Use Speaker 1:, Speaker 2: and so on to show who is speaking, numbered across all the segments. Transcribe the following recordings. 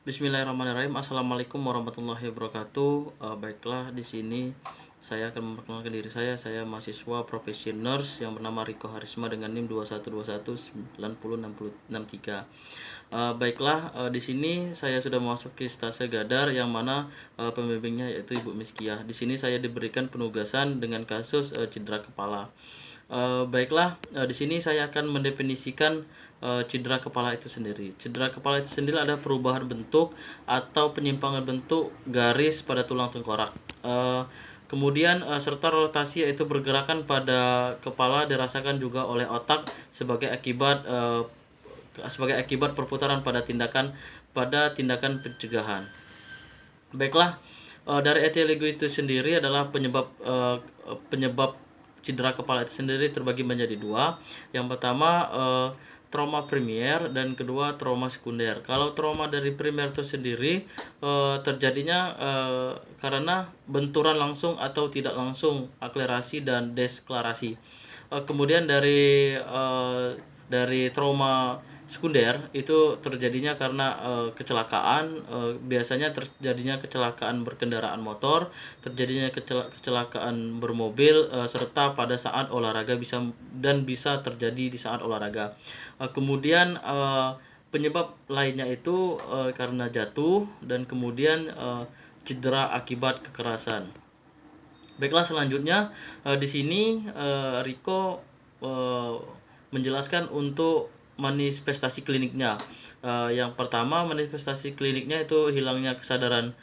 Speaker 1: Bismillahirrahmanirrahim. Assalamualaikum warahmatullahi wabarakatuh. Baiklah, di sini saya akan memperkenalkan diri saya. Saya mahasiswa profesi nurse yang bernama Riko Harisma dengan NIM 2121906063. Baiklah, di sini saya sudah memasuki stase Gadar yang mana pembimbingnya yaitu Ibu Miskiah. Di sini saya diberikan penugasan dengan kasus cedera kepala. Baiklah, di sini saya akan mendefinisikan cedera kepala itu sendiri. Cedera kepala itu sendiri ada perubahan bentuk atau penyimpangan bentuk garis pada tulang tengkorak. Kemudian serta rotasi yaitu pergerakan pada kepala dirasakan juga oleh otak sebagai akibat perputaran pada tindakan pencegahan. Baiklah, dari etiologi itu sendiri adalah penyebab cedera kepala itu sendiri terbagi menjadi dua. Yang pertama trauma primer dan kedua trauma sekunder. Kalau trauma dari primer itu sendiri terjadinya karena benturan langsung atau tidak langsung, akselerasi dan desklerasi. Kemudian dari trauma sekunder itu terjadinya karena kecelakaan, biasanya terjadinya kecelakaan berkendaraan motor, terjadinya kecelakaan bermobil, serta pada saat olahraga bisa terjadi di saat olahraga. Kemudian penyebab lainnya itu karena jatuh dan kemudian cedera akibat kekerasan. Baiklah, selanjutnya di sini Riko menjelaskan untuk manifestasi kliniknya. Yang pertama, manifestasi kliniknya itu hilangnya kesadaran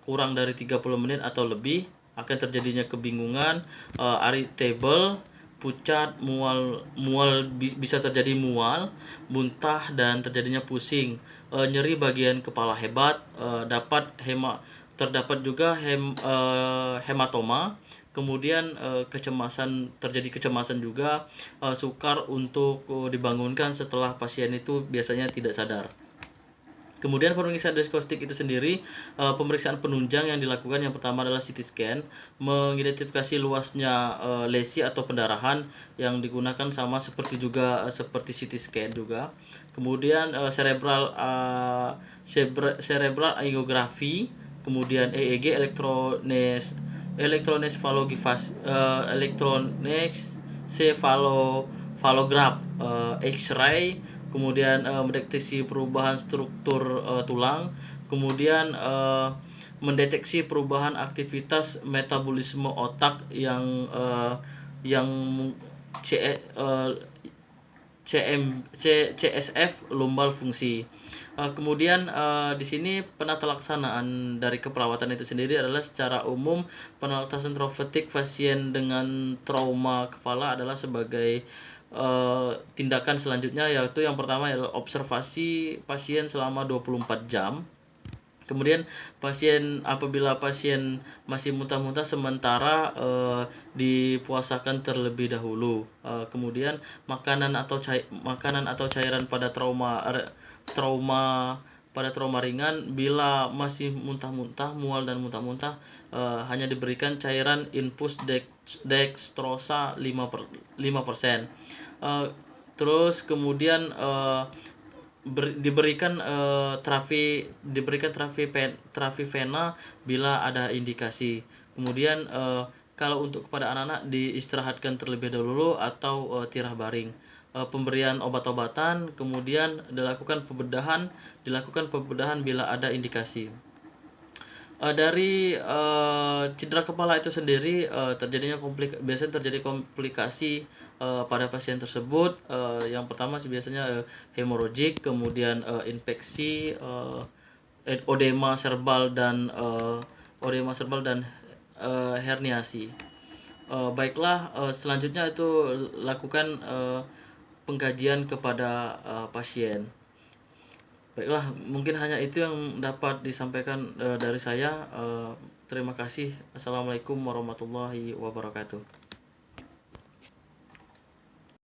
Speaker 1: kurang dari 30 menit atau lebih, akan terjadinya kebingungan, irritable, pucat, bisa terjadi mual, muntah dan terjadinya pusing, nyeri bagian kepala hebat, terdapat juga hematoma. Kemudian terjadi kecemasan juga, sukar untuk dibangunkan setelah pasien itu biasanya tidak sadar. Kemudian pemeriksaan diagnostik itu sendiri, pemeriksaan penunjang yang dilakukan yang pertama adalah CT scan, mengidentifikasi luasnya lesi atau pendarahan yang digunakan sama seperti CT scan juga. Kemudian cerebral angiografi, kemudian EEG, elektroencephalograph, X-ray, kemudian mendeteksi perubahan struktur tulang, kemudian mendeteksi perubahan aktivitas metabolisme otak yang CSF lumbal fungsi. Kemudian di sini penata laksanaan dari keperawatan itu sendiri adalah secara umum penatasan traumatik pasien dengan trauma kepala adalah sebagai tindakan selanjutnya, yaitu yang pertama adalah observasi pasien selama 24 jam. Kemudian apabila pasien masih muntah-muntah sementara dipuasakan terlebih dahulu. Kemudian makanan atau cairan pada trauma ringan, bila masih muntah-muntah, mual dan muntah-muntah, hanya diberikan cairan infus dextrosa 5%. Terus kemudian diberikan terapi vena bila ada indikasi. Kemudian kalau untuk kepada anak-anak diistirahatkan terlebih dahulu atau tirah baring. Pemberian obat-obatan, kemudian dilakukan pembedahan bila ada indikasi. Dari cedera kepala itu sendiri biasanya terjadi komplikasi pada pasien tersebut. Yang pertama biasanya hemoragik, kemudian infeksi, odema serbal dan herniasi. Baiklah, selanjutnya itu lakukan pengkajian kepada pasien. Baiklah, mungkin hanya itu yang dapat disampaikan dari saya. Terima kasih. Assalamualaikum warahmatullahi wabarakatuh.